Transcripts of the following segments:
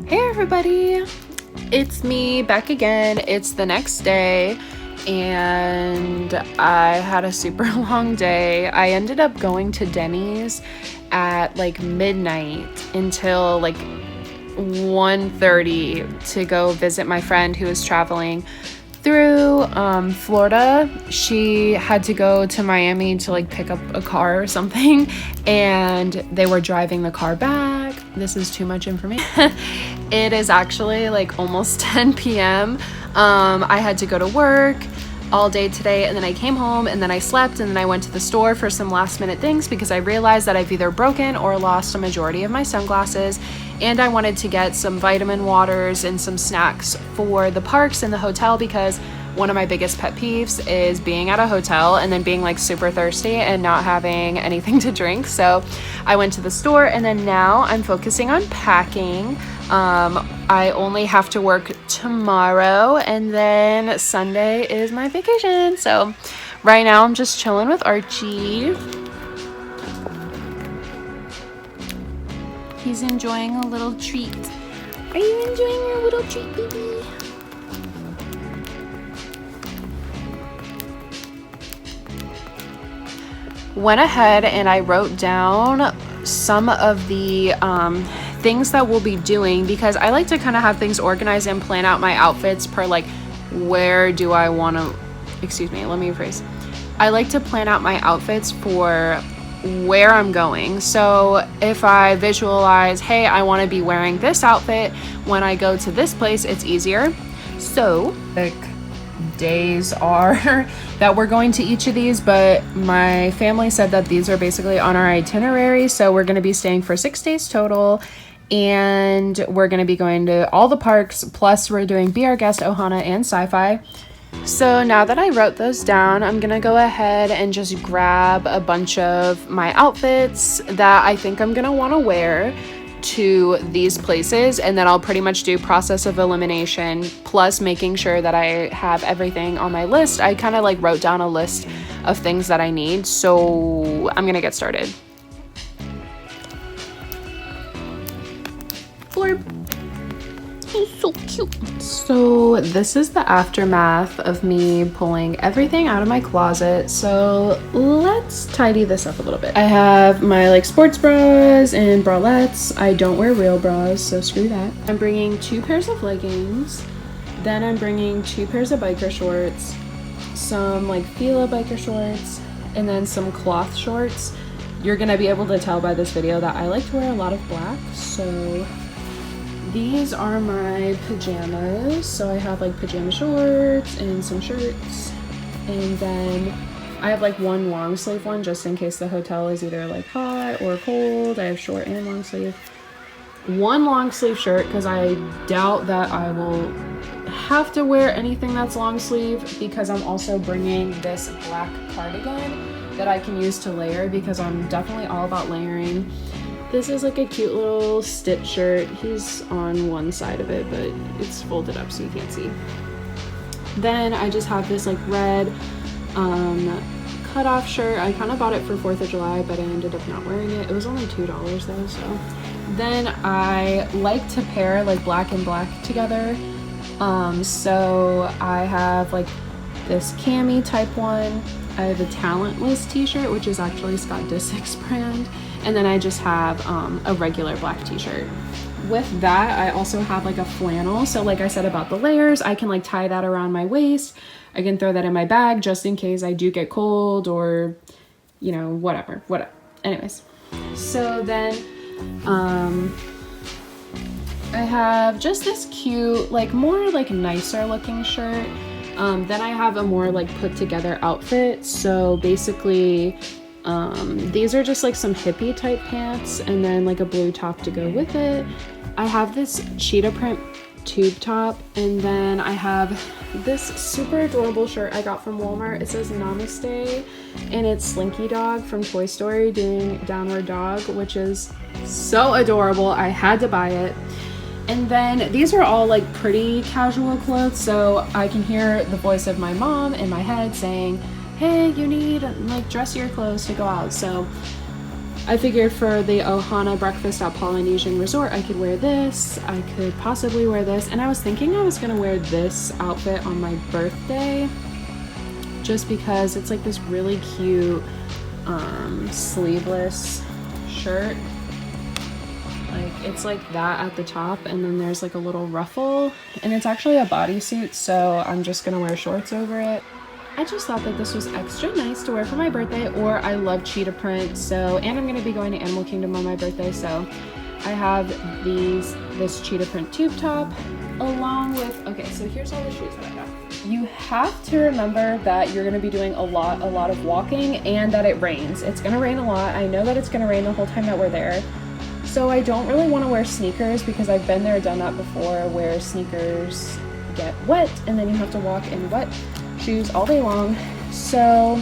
Hey everybody, it's me back again. It's the next day and I had a super long day. I ended up going to Denny's at like midnight until like 1:30 to go visit my friend who was traveling through Florida. She had to go to Miami to like pick up a car or something, and they were driving the car back. This is too much information. It is actually like almost 10 p.m. I had to go to work all day today, and then I came home and then I slept, and then I went to the store for some last minute things because I realized that I've either broken or lost a majority of my sunglasses, and I wanted to get some vitamin waters and some snacks for the parks and the hotel because one of my biggest pet peeves is being at a hotel and then being like super thirsty and not having anything to drink. So I went to the store, and then now I'm focusing on packing. I only have to work tomorrow, and then Sunday is my vacation. So right now I'm just chilling with Archie. He's enjoying a little treat. Are you enjoying your little treat, baby? Went ahead and I wrote down some of the things that we'll be doing because I like to kind of have things organized and plan out my outfits per like where do I want to, let me rephrase. I like to plan out my outfits for where I'm going. So if I visualize, hey, I want to be wearing this outfit when I go to this place, it's easier. So days are that we're going to each of these, but my family said that these are basically on our itinerary, so we're going to be staying for 6 days total, and we're going to be going to all the parks, plus we're doing Be Our Guest, Ohana, and Sci-Fi. So now that I wrote those down, I'm gonna go ahead and just grab a bunch of my outfits that I think I'm gonna want to wear to these places, and then I'll pretty much do process of elimination plus making sure that I have everything on my list. I kind of like wrote down a list of things that I need, so I'm gonna get started. Blurb. He's so cute. So this is the aftermath of me pulling everything out of my closet. So let's tidy this up a little bit. I have my like sports bras and bralettes. I don't wear real bras, so screw that. I'm bringing 2 pairs of leggings. Then I'm bringing 2 pairs of biker shorts, some like Fila biker shorts, and then some cloth shorts. You're gonna be able to tell by this video that I like to wear a lot of black, so these are my pajamas. So I have like pajama shorts and some shirts, and then I have like one long sleeve one just in case the hotel is either like hot or cold. I have short and long sleeve. One long sleeve shirt because I doubt that I will have to wear anything that's long sleeve, because I'm also bringing this black cardigan that I can use to layer because I'm definitely all about layering. This is like a cute little stitch shirt. He's on one side of it, but it's folded up so you can't see. Then I just have this like red cutoff shirt. I kind of bought it for 4th of July, but I ended up not wearing it. It was only $2 though, so. Then I like to pair like black and black together. So I have like this cami type one. I have a Talentless t-shirt, which is actually Scott Disick's brand. And then I just have a regular black t-shirt. With that, I also have like a flannel. So like I said about the layers, I can like tie that around my waist. I can throw that in my bag just in case I do get cold or, you know, whatever. Anyways, so then I have just this cute, like more like nicer looking shirt. Then I have a more like put together outfit. So basically, these are just like some hippie type pants and then like a blue top to go with it. I have this cheetah print tube top, and then I have this super adorable shirt I got from Walmart. It says Namaste, and it's Slinky Dog from Toy Story doing Downward Dog, which is so adorable. I had to buy it. And then these are all like pretty casual clothes, so I can hear the voice of my mom in my head saying, hey, you need like dressier clothes to go out. So I figured for the Ohana breakfast at Polynesian Resort, I could wear this. I could possibly wear this. And I was thinking I was gonna wear this outfit on my birthday just because it's like this really cute sleeveless shirt. Like it's like that at the top and then there's like a little ruffle and it's actually a bodysuit, so I'm just gonna wear shorts over it. I just thought that this was extra nice to wear for my birthday, or I love cheetah print, so, and I'm gonna be going to Animal Kingdom on my birthday, so I have this cheetah print tube top along with, okay, so here's all the shoes that I have. You have to remember that you're gonna be doing a lot of walking and that it rains. It's gonna rain a lot. I know that it's gonna rain the whole time that we're there. So I don't really want to wear sneakers because I've been there, done that before, where sneakers get wet and then you have to walk in wet shoes all day long. So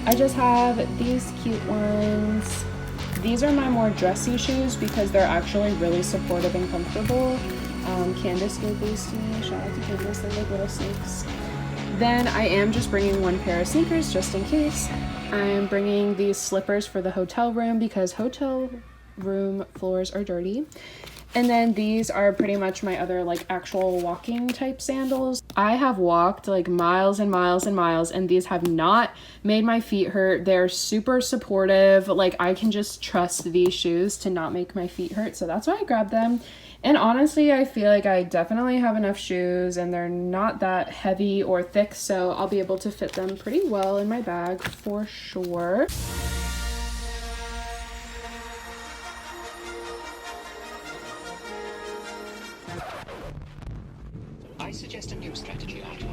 I just have these cute ones. These are my more dressy shoes because they're actually really supportive and comfortable. Candace gave these to me. Shout out to Candace, they're like little snakes. Then I am just bringing one pair of sneakers just in case. I am bringing these slippers for the hotel room because hotel room floors are dirty. And then these are pretty much my other like actual walking type sandals. I have walked like miles and miles and miles and these have not made my feet hurt. They're super supportive. Like I can just trust these shoes to not make my feet hurt. So that's why I grabbed them. And honestly, I feel like I definitely have enough shoes and they're not that heavy or thick. So I'll be able to fit them pretty well in my bag for sure. I suggest a new strategy, Arthur.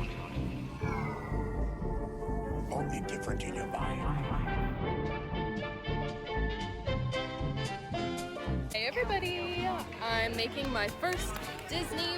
Only different in your mind. Hey everybody! I'm making my first Disney